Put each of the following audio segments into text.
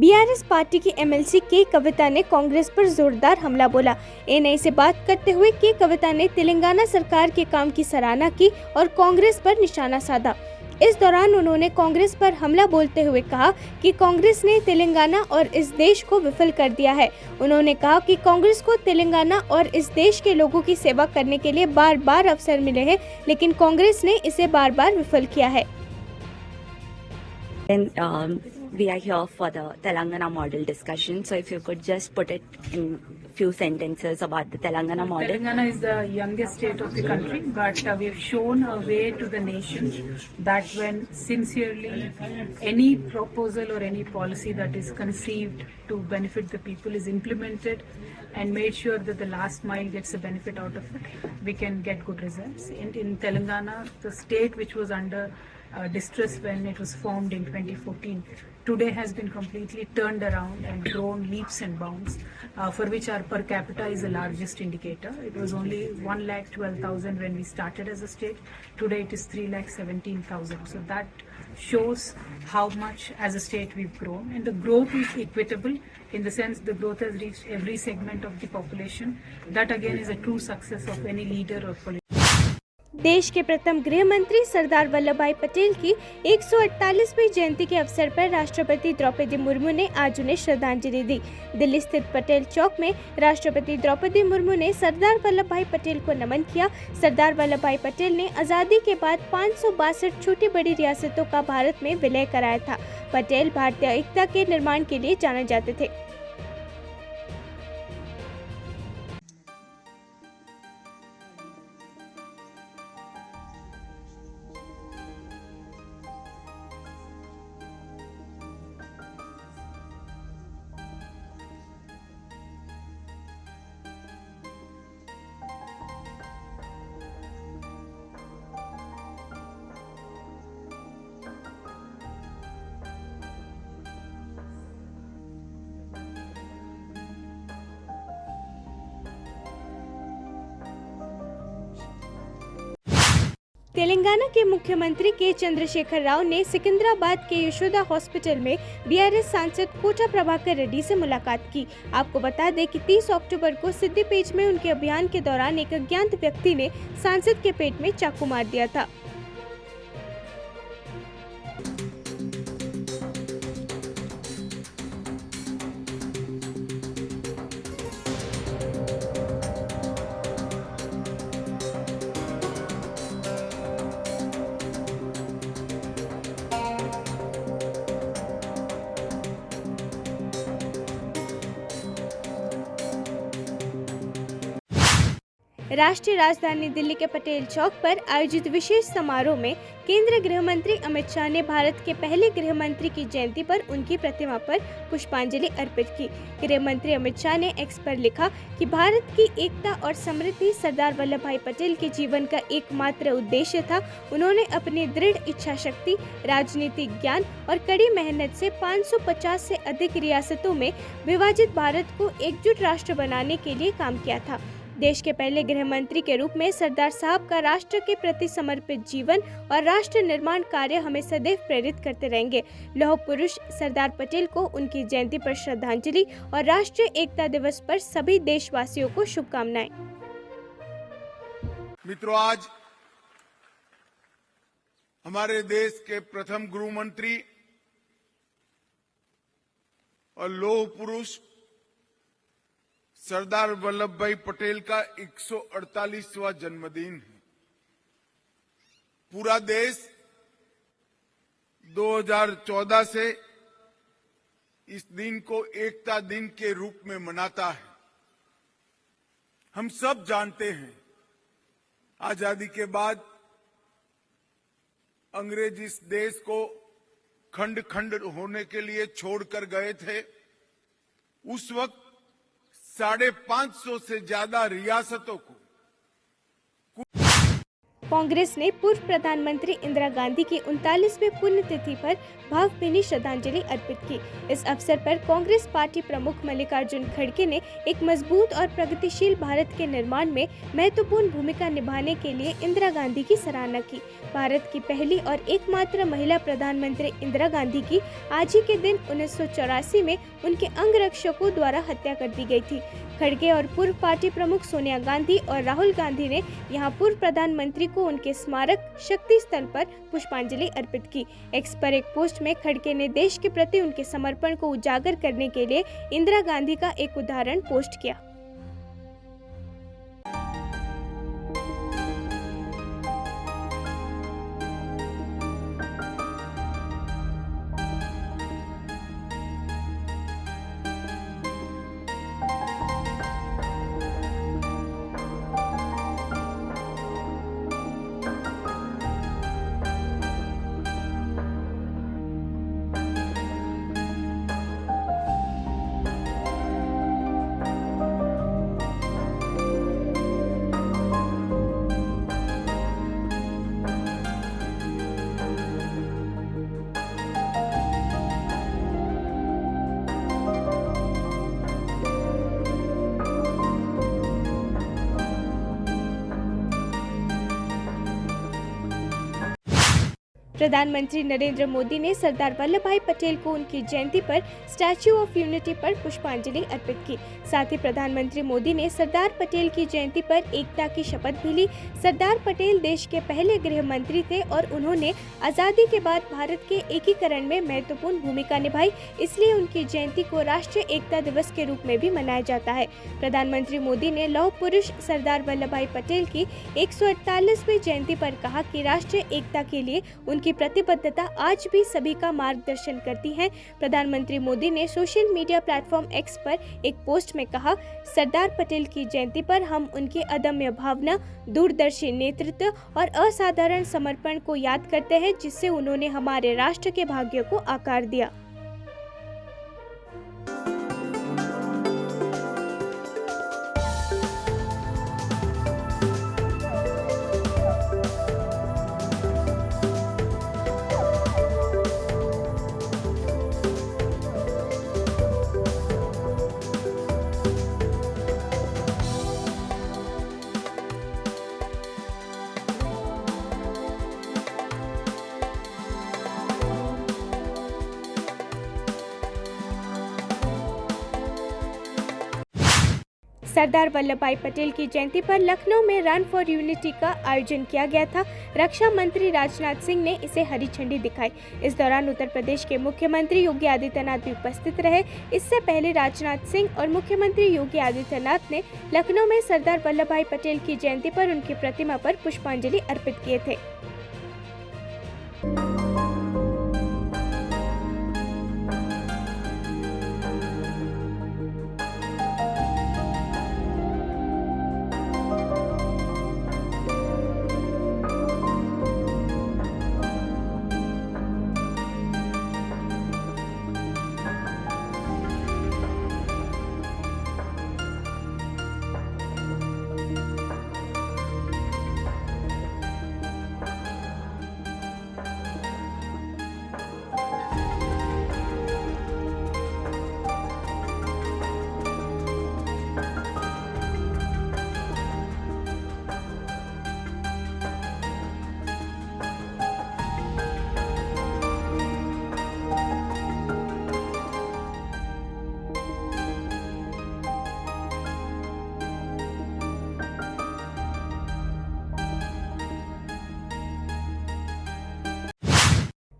BRS party की MLC के कविता ने कांग्रेस पर जोरदार हमला बोला। एएनआई से बात करते हुए के कविता ने तेलंगाना सरकार के काम की सराहना की और कांग्रेस पर निशाना साधा। इस दौरान उन्होंने कांग्रेस पर हमला बोलते हुए कहा कि कांग्रेस ने तेलंगाना और इस देश को विफल कर दिया है। उन्होंने कहा कि कांग्रेस को तेलंगाना और इस देश के लोगों की सेवा करने के लिए बार बार अवसर मिले हैं, लेकिन कांग्रेस ने इसे बार बार विफल किया है। And we are here for the Telangana model discussion. So if you could just put it in few sentences about the Telangana model. Telangana is the youngest state of the country, but we have shown a way to the nation that when sincerely any proposal or any policy that is conceived to benefit the people is implemented and made sure that the last mile gets a benefit out of it, we can get good results. In Telangana, the state which was under distress when it was formed in 2014, today has been completely turned around and grown leaps and bounds, for which our per capita is the largest indicator. It was only 1,12,000 when we started as a state. Today it is 3,17,000. So that shows how much as a state we've grown, and the growth is equitable in the sense the growth has reached every segment of the population. That again is a true success of any leader or politician. देश के प्रथम गृह मंत्री सरदार वल्लभ भाई पटेल की 148वीं जयंती के अवसर पर राष्ट्रपति द्रौपदी मुर्मू ने आज उन्हें श्रद्धांजलि दी। दिल्ली स्थित पटेल चौक में राष्ट्रपति द्रौपदी मुर्मू ने सरदार वल्लभ भाई पटेल को नमन किया। सरदार वल्लभ भाई पटेल ने आज़ादी के बाद 562 छोटी बड़ी रियासतों का भारत में विलय कराया था। पटेल भारतीय एकता के निर्माण के लिए जाने जाते थे। तेलंगाना के मुख्यमंत्री के चंद्रशेखर राव ने सिकंदराबाद के यशोदा हॉस्पिटल में बीआरएस सांसद कोटा प्रभाकर रेड्डी से मुलाकात की। आपको बता दें कि 30 अक्टूबर को सिद्दीपेट में उनके अभियान के दौरान एक अज्ञात व्यक्ति ने सांसद के पेट में चाकू मार दिया था। राष्ट्रीय राजधानी दिल्ली के पटेल चौक पर आयोजित विशेष समारोह में केंद्रीय गृह मंत्री अमित शाह ने भारत के पहले गृह मंत्री की जयंती पर उनकी प्रतिमा पर पुष्पांजलि अर्पित की। गृह मंत्री अमित शाह ने एक्स पर लिखा कि भारत की एकता और समृद्धि सरदार वल्लभ भाई पटेल के जीवन का एकमात्र उद्देश्य था। उन्होंने अपनी दृढ़ इच्छा शक्ति, राजनीतिक ज्ञान और कड़ी मेहनत से 550 से अधिक रियासतों में विभाजित भारत को एकजुट राष्ट्र बनाने के लिए काम किया था। देश के पहले गृह मंत्री के रूप में सरदार साहब का राष्ट्र के प्रति समर्पित जीवन और राष्ट्र निर्माण कार्य हमें सदैव प्रेरित करते रहेंगे। लौह पुरुष सरदार पटेल को उनकी जयंती पर श्रद्धांजलि और राष्ट्रीय एकता दिवस पर सभी देशवासियों को शुभकामनाएं। मित्रों, आज हमारे देश के प्रथम गृह मंत्री और लौह पुरुष सरदार वल्लभ भाई पटेल का 148वां जन्मदिन है। पूरा देश 2014 से इस दिन को एकता दिन के रूप में मनाता है। हम सब जानते हैं, आजादी के बाद अंग्रेज इस देश को खंड खंड होने के लिए छोड़कर गए थे। उस वक्त 550 से ज्यादा रियासतों को कांग्रेस ने पूर्व प्रधानमंत्री इंदिरा गांधी की 39वें पुण्यतिथि पर भावभीनी श्रद्धांजलि अर्पित की। इस अवसर पर कांग्रेस पार्टी प्रमुख मल्लिकार्जुन खड़गे ने एक मजबूत और प्रगतिशील भारत के निर्माण में महत्वपूर्ण भूमिका निभाने के लिए इंदिरा गांधी की सराहना की। भारत की पहली और एकमात्र महिला प्रधानमंत्री इंदिरा गांधी की आज ही के दिन 1984 में उनके अंगरक्षकों द्वारा हत्या कर दी गई थी। खड़गे और पूर्व पार्टी प्रमुख सोनिया गांधी और राहुल गांधी ने यहां पूर्व प्रधानमंत्री को उनके स्मारक शक्ति स्थल पर पुष्पांजलि अर्पित की। एक्स पर एक पोस्ट में खड़गे ने देश के प्रति उनके समर्पण को उजागर करने के लिए इंदिरा गांधी का एक उदाहरण पोस्ट किया। प्रधानमंत्री नरेंद्र मोदी ने सरदार वल्लभ भाई पटेल को उनकी जयंती पर स्टैच्यू ऑफ यूनिटी पर पुष्पांजलि अर्पित की। साथ ही प्रधानमंत्री मोदी ने सरदार पटेल की जयंती पर एकता की शपथ भी ली। सरदार पटेल देश के पहले गृह मंत्री थे और उन्होंने आजादी के बाद भारत के एकीकरण में महत्वपूर्ण भूमिका निभाई, इसलिए उनकी जयंती को राष्ट्रीय एकता दिवस के रूप में भी मनाया जाता है। प्रधानमंत्री मोदी ने लौह पुरुष सरदार वल्लभ भाई पटेल की 148वीं जयंती पर कहा कि राष्ट्रीय एकता के लिए उनकी प्रतिबद्धता आज भी सभी का मार्गदर्शन करती है। प्रधानमंत्री मोदी ने सोशल मीडिया प्लेटफॉर्म एक्स पर एक पोस्ट में कहा, सरदार पटेल की जयंती पर हम उनकी अदम्य भावना, दूरदर्शी नेतृत्व और असाधारण समर्पण को याद करते हैं, जिससे उन्होंने हमारे राष्ट्र के भाग्य को आकार दिया। सरदार वल्लभ भाई पटेल की जयंती पर लखनऊ में रन फॉर यूनिटी का आयोजन किया गया था। रक्षा मंत्री राजनाथ सिंह ने इसे हरी झंडी दिखाई। इस दौरान उत्तर प्रदेश के मुख्यमंत्री योगी आदित्यनाथ भी उपस्थित रहे। इससे पहले राजनाथ सिंह और मुख्यमंत्री योगी आदित्यनाथ ने लखनऊ में सरदार वल्लभ भाई पटेल की जयंती पर उनकी प्रतिमा पर पुष्पांजलि अर्पित किए थे।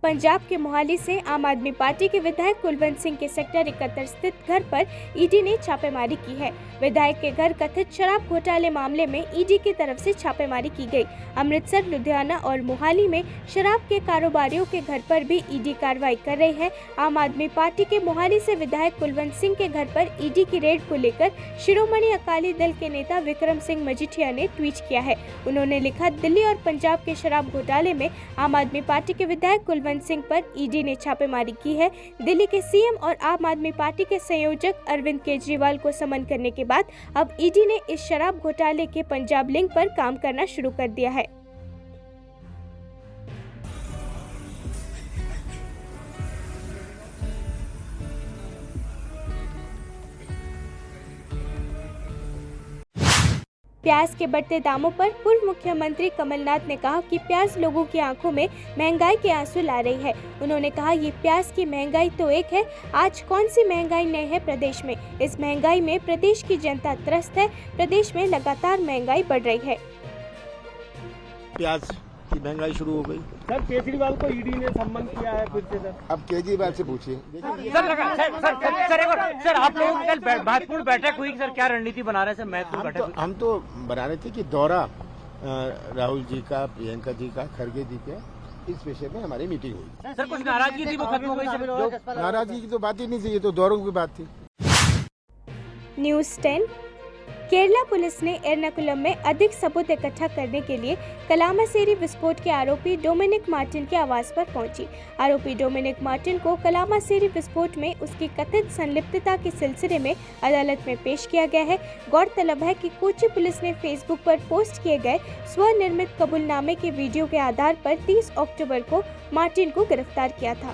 पंजाब के मोहाली से आम आदमी पार्टी के विधायक कुलवंत सिंह के सेक्टर 71 स्थित घर पर ईडी ने छापेमारी की है। विधायक के घर कथित शराब घोटाले मामले में ईडी की तरफ से छापेमारी की गई। अमृतसर, लुधियाना और मोहाली में शराब के कारोबारियों के घर पर भी ईडी कार्रवाई कर रही है। आम आदमी पार्टी के मोहाली से विधायक कुलवंत सिंह के घर पर ईडी की रेड को लेकर शिरोमणि अकाली दल के नेता विक्रम सिंह मजीठिया ने ट्वीट किया है। उन्होंने लिखा, दिल्ली और पंजाब के शराब घोटाले में आम आदमी पार्टी के विधायक कुलवंत सिंह पर ईडी ने छापेमारी की है। दिल्ली के सीएम और आम आदमी पार्टी के संयोजक अरविंद केजरीवाल को समन करने के बाद अब ईडी ने इस शराब घोटाले के पंजाब लिंक पर काम करना शुरू कर दिया है। प्याज के बढ़ते दामों पर पूर्व मुख्यमंत्री कमलनाथ ने कहा कि प्याज लोगों की आंखों में महंगाई के आंसू ला रही है। उन्होंने कहा, ये प्याज की महंगाई तो एक है, आज कौन सी महंगाई नहीं है प्रदेश में। इस महंगाई में प्रदेश की जनता त्रस्त है। प्रदेश में लगातार महंगाई बढ़ रही है। प्याज की महंगाई शुरू हो गई। सर केजरीवाल को ईडी ने सम्मन किया है फिर से। सर अब केजरीवाल से पूछिए। सर आप लोग कल महत्वपूर्ण बैठक हुई, सर क्या रणनीति बना रहे हैं? सर महत्वपूर्ण बैठक हुई। हम तो बना रहे थे कि दौरा राहुल जी का, प्रियंका जी का, खड़गे जी का, इस विषय में हमारी मीटिंग हुई। सर कुछ नाराजगी थी, वो खत्म हो गई। नाराजगी की तो बात ही नहीं थी, ये तो दौरों की बात थी। न्यूज़ 10। केरला पुलिस ने एर्नाकुलम में अधिक सबूत इकट्ठा करने के लिए कलामासेरी विस्फोट के आरोपी डोमिनिक मार्टिन के आवास पर पहुंची। आरोपी डोमिनिक मार्टिन को कलामासेरी विस्फोट में उसकी कथित संलिप्तता के सिलसिले में अदालत में पेश किया गया है। गौरतलब है कि कोच्चि पुलिस ने फेसबुक पर पोस्ट किए गए स्वनिर्मित कबूलनामे के वीडियो के आधार पर 30 अक्टूबर को मार्टिन को गिरफ्तार किया था।